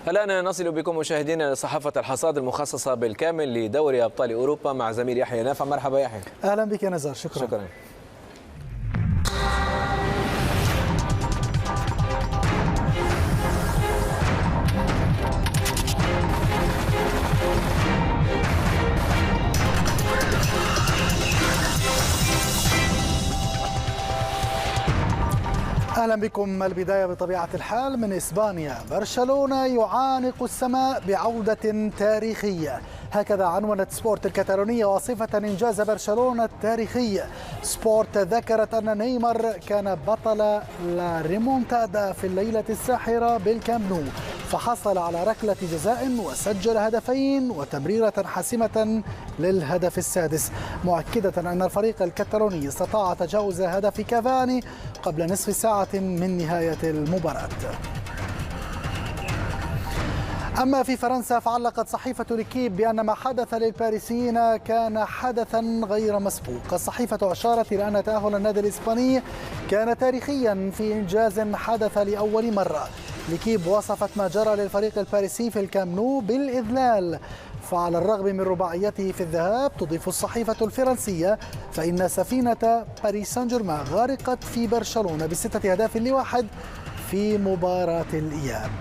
الآن نصل بكم مشاهدينا لصحافة الحصاد المخصصة بالكامل لدوري أبطال أوروبا مع زميل يحيى نافع. مرحبا يحيى. أهلا بك يا نزار. شكرا. أهلا بكم. البداية بطبيعة الحال من إسبانيا. برشلونة يعانق السماء بعودة تاريخية، هكذا عنونت سبورت الكتالونية واصفة إنجاز برشلونة التاريخي. سبورت ذكرت أن نيمار كان بطل لا ريمونتادا في الليلة الساحرة بالكامب نو، فحصل على ركلة جزاء وسجل هدفين وتمريرة حاسمة للهدف السادس، مؤكدة أن الفريق الكتالوني استطاع تجاوز هدف كافاني قبل نصف ساعة من نهاية المباراة. أما في فرنسا فعلقت صحيفة ليكيب بأن ما حدث للباريسيين كان حدثا غير مسبوق. الصحيفة أشارت إلى أن تأهل النادي الإسباني كان تاريخيا في إنجاز حدث لأول مرة. ليكيب وصفت ما جرى للفريق الباريسي في الكامب نو بالإذلال، فعلى الرغم من رباعيته في الذهاب تضيف الصحيفة الفرنسية فإن سفينة باريس سان جيرمان غرقت في برشلونة ب6 أهداف ل1 في مباراة الإياب.